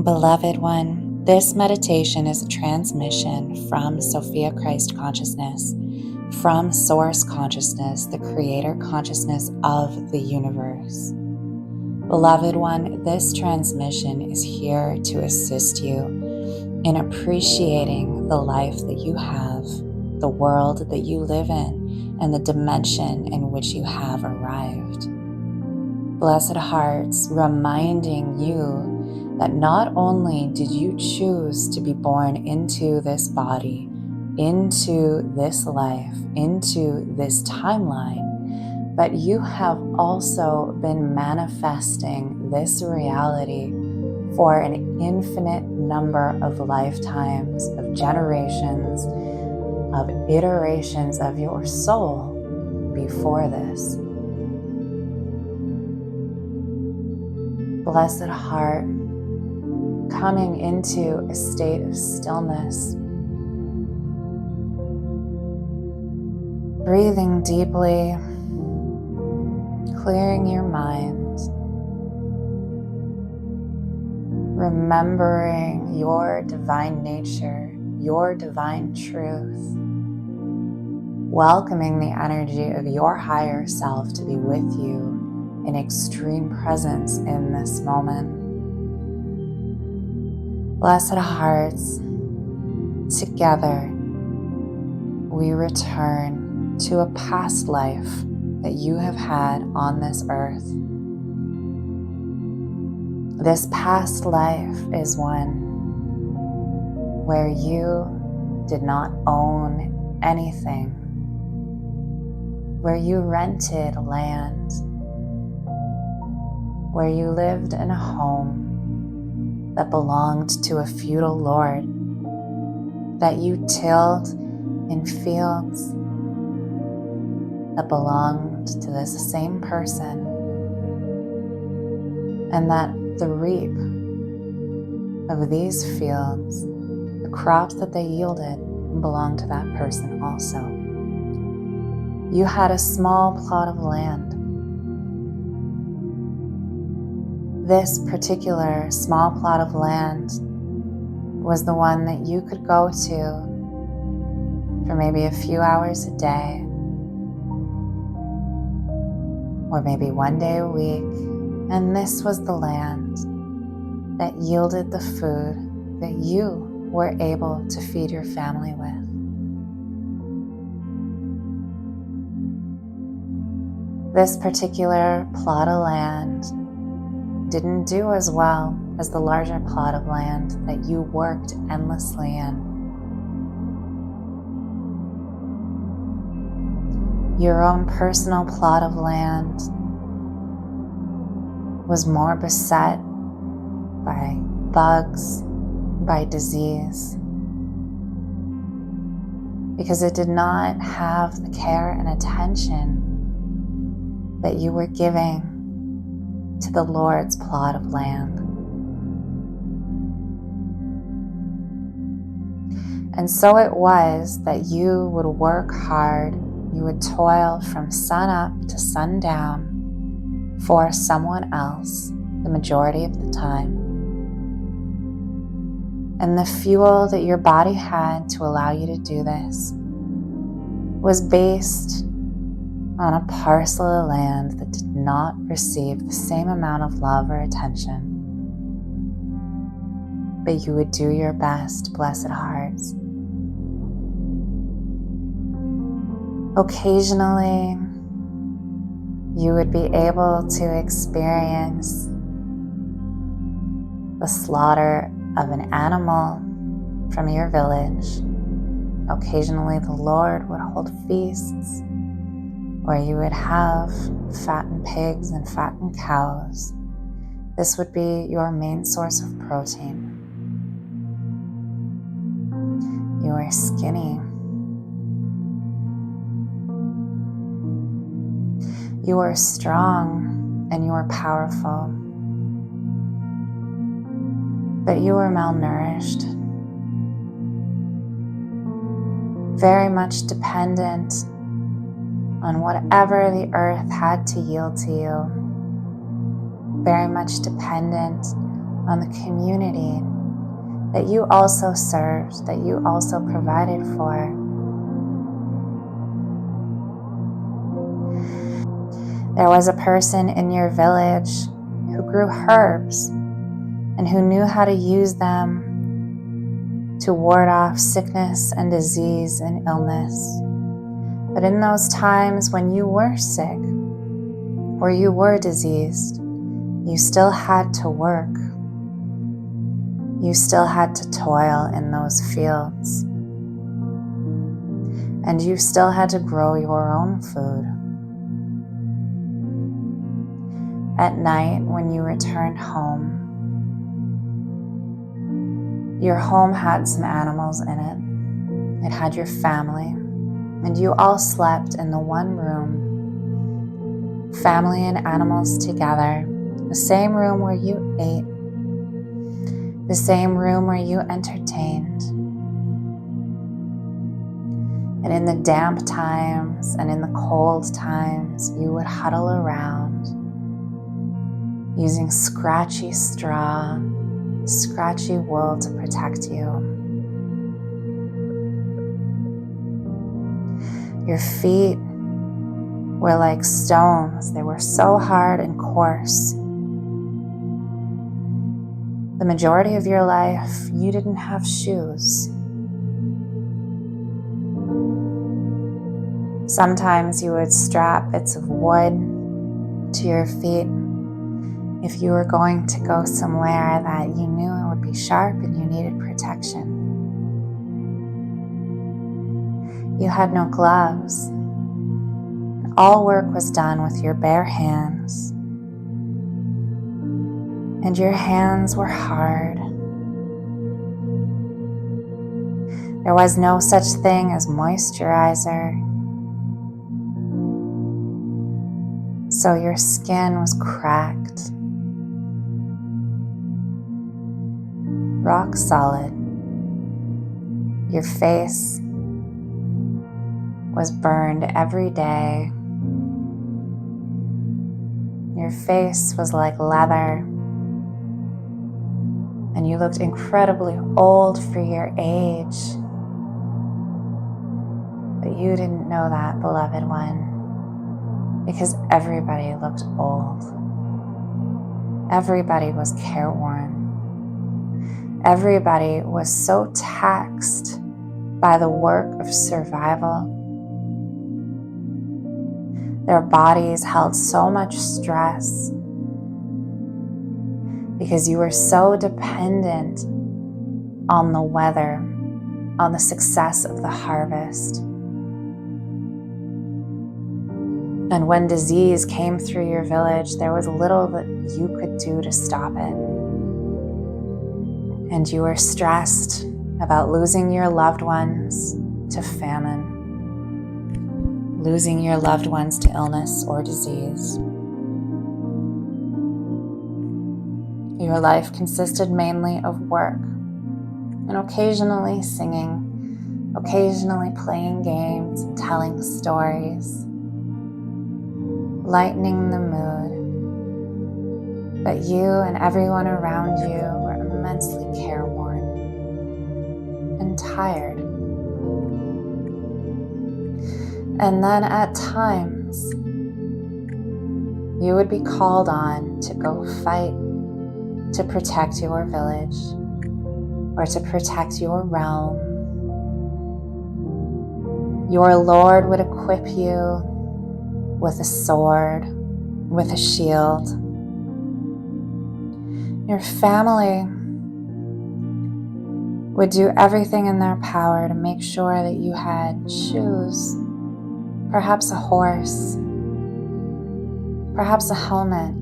Beloved one, this meditation is a transmission from Sophia Christ Consciousness, from Source Consciousness, the Creator Consciousness of the universe. Beloved one, this transmission is here to assist you in appreciating the life that you have, the world that you live in, and the dimension in which you have arrived. Blessed hearts, reminding you that not only did you choose to be born into this body, into this life, into this timeline, but you have also been manifesting this reality for an infinite number of lifetimes, of generations, of iterations of your soul before this. Blessed heart, coming into a state of stillness, breathing deeply, clearing your mind, remembering your divine nature, your divine truth, welcoming the energy of your higher self to be with you in extreme presence in this moment. Blessed hearts, together we return to a past life that you have had on this earth. This past life is one where you did not own anything, where you rented land, where you lived in a home that belonged to a feudal lord, that you tilled in fields that belonged to this same person, and that the reap of these fields, the crops that they yielded, belonged to that person also. You had a small plot of land. This particular small plot of land was the one that you could go to for maybe a few hours a day, or maybe one day a week, and this was the land that yielded the food that you were able to feed your family with. This particular plot of land didn't do as well as the larger plot of land that you worked endlessly in. Your own personal plot of land was more beset by bugs, by disease, because it did not have the care and attention that you were giving to the Lord's plot of land. And so it was that you would work hard, you would toil from sun up to sundown for someone else the majority of the time. And the fuel that your body had to allow you to do this was based on a parcel of land that did not receive the same amount of love or attention. But you would do your best, blessed hearts. Occasionally, you would be able to experience the slaughter of an animal from your village. Occasionally, the Lord would hold feasts where you would have fattened pigs and fattened cows. This would be your main source of protein. You are skinny. You are strong and you are powerful. But you are malnourished. Very much dependent on whatever the earth had to yield to you. Very much dependent on the community that you also served, that you also provided for. There was a person in your village who grew herbs and who knew how to use them to ward off sickness and disease and illness. But in those times when you were sick or you were diseased, you still had to work. You still had to toil in those fields. And you still had to grow your own food. At night, when you returned home, your home had some animals in it. It had your family, and you all slept in the one room, family and animals together, the same room where you ate, the same room where you entertained. And in the damp times and in the cold times, you would huddle around using scratchy straw, scratchy wool to protect you. Your feet were like stones. They were so hard and coarse. The majority of your life, you didn't have shoes. Sometimes you would strap bits of wood to your feet if you were going to go somewhere that you knew it would be sharp and you needed protection. You had no gloves. All work was done with your bare hands. And your hands were hard. There was no such thing as moisturizer. So your skin was cracked, rock solid. Your face was burned every day. Your face was like leather, and you looked incredibly old for your age. But you didn't know that, beloved one, because everybody looked old. Everybody was careworn. Everybody was so taxed by the work of survival. Their bodies held so much stress because you were so dependent on the weather, on the success of the harvest. And when disease came through your village, there was little that you could do to stop it. And you were stressed about losing your loved ones to famine, losing your loved ones to illness or disease. Your life consisted mainly of work and occasionally singing, occasionally playing games and telling stories, lightening the mood. But you and everyone around you were immensely careworn and tired. And then at times, you would be called on to go fight to protect your village or to protect your realm. Your Lord would equip you with a sword, with a shield. Your family would do everything in their power to make sure that you had shoes, perhaps a horse, perhaps a helmet,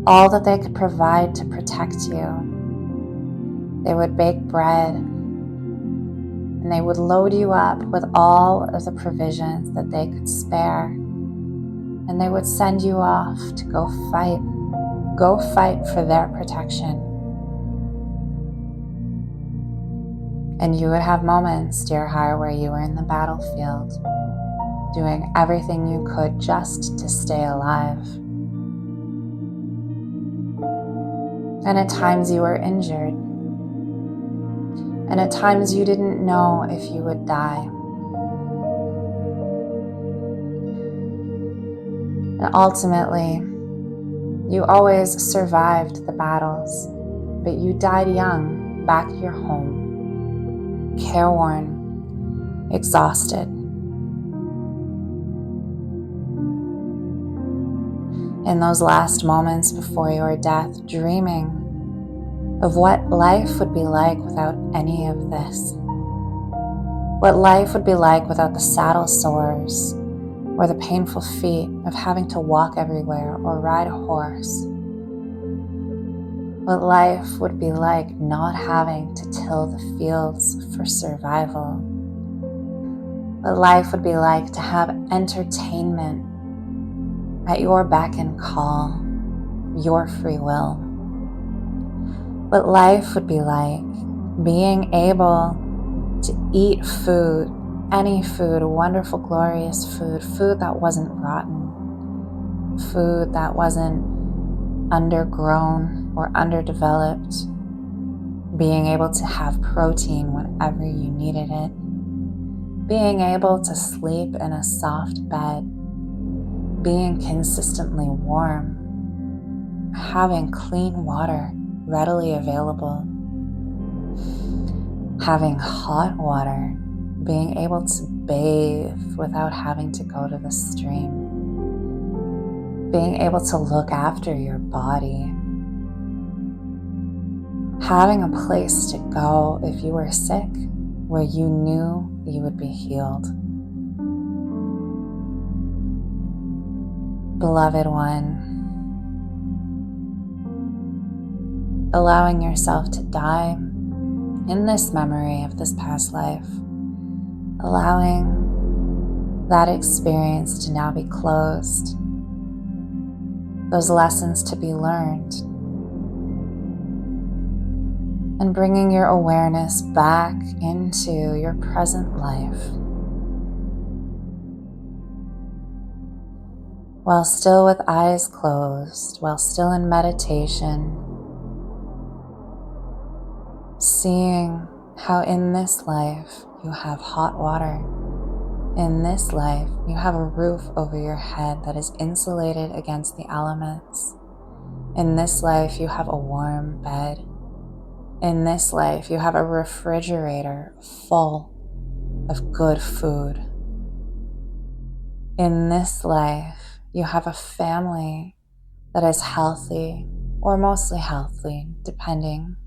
all that they could provide to protect you. They would bake bread, and they would load you up with all of the provisions that they could spare, and they would send you off to go fight for their protection. And you would have moments, dear heart, where you were in the battlefield, doing everything you could just to stay alive. And at times you were injured. And at times you didn't know if you would die. And ultimately, you always survived the battles, but you died young, back at your home, careworn, exhausted. In those last moments before your death, dreaming of what life would be like without any of this. What life would be like without the saddle sores or the painful feet of having to walk everywhere or ride a horse. What life would be like not having to till the fields for survival. What life would be like to have entertainment at your beck and call, your free will. What life would be like being able to eat food, any food, wonderful, glorious food, food that wasn't rotten, food that wasn't undergrown or underdeveloped, being able to have protein whenever you needed it, being able to sleep in a soft bed, being consistently warm, having clean water readily available, having hot water, being able to bathe without having to go to the stream, being able to look after your body, having a place to go if you were sick where you knew you would be healed. Beloved one, allowing yourself to die in this memory of this past life, allowing that experience to now be closed, those lessons to be learned, and bringing your awareness back into your present life. While still with eyes closed, while still in meditation, seeing how in this life you have hot water. In this life, you have a roof over your head that is insulated against the elements. In this life, you have a warm bed. In this life, you have a refrigerator full of good food. In this life, you have a family that is healthy or mostly healthy, depending.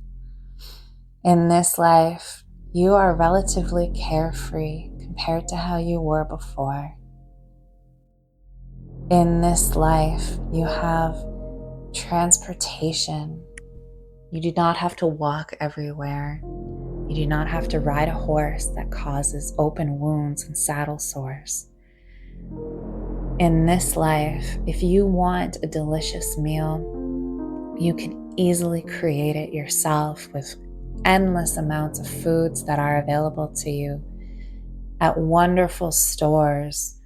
In this life, you are relatively carefree compared to how you were before. In this life, you have transportation. You do not have to walk everywhere. You do not have to ride a horse that causes open wounds and saddle sores. In this life, if you want a delicious meal, you can easily create it yourself with endless amounts of foods that are available to you at wonderful stores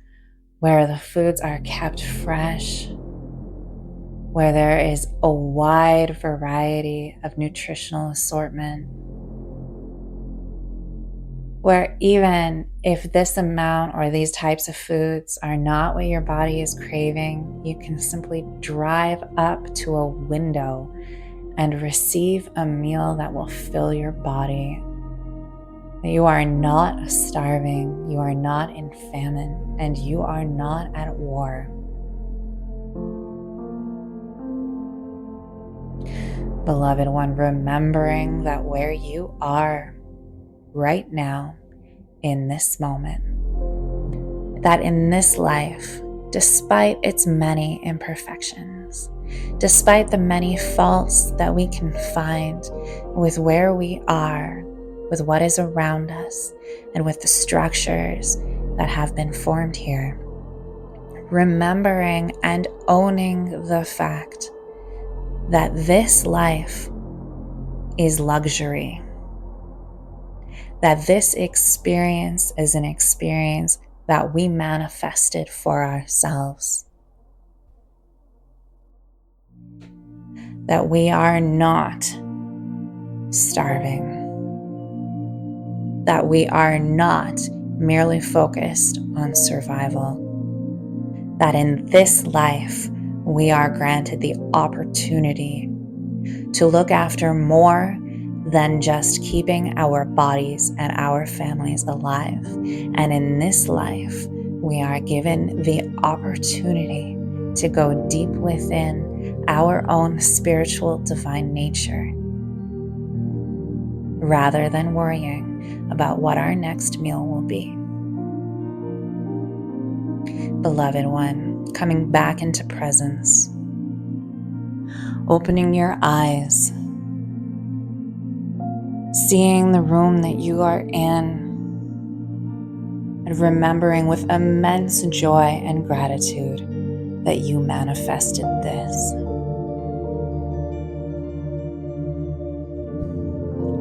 where the foods are kept fresh, where there is a wide variety of nutritional assortment, where even if this amount or these types of foods are not what your body is craving, you can simply drive up to a window and receive a meal that will fill your body. You are not starving, you are not in famine, and you are not at war. Beloved one, remembering that where you are right now in this moment, that in this life, despite its many imperfections, despite the many faults that we can find with where we are, with what is around us, and with the structures that have been formed here, remembering and owning the fact that this life is luxury, that this experience is an experience that we manifested for ourselves. that we are not starving, that we are not merely focused on survival, that in this life we are granted the opportunity to look after more than just keeping our bodies and our families alive. And in this life, we are given the opportunity to go deep within our own spiritual divine nature, rather than worrying about what our next meal will be. Beloved one, coming back into presence, opening your eyes, seeing the room that you are in, and remembering with immense joy and gratitude that you manifested this.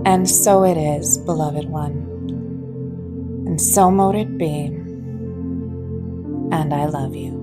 And so it is, beloved one, and so mote it be, and I love you.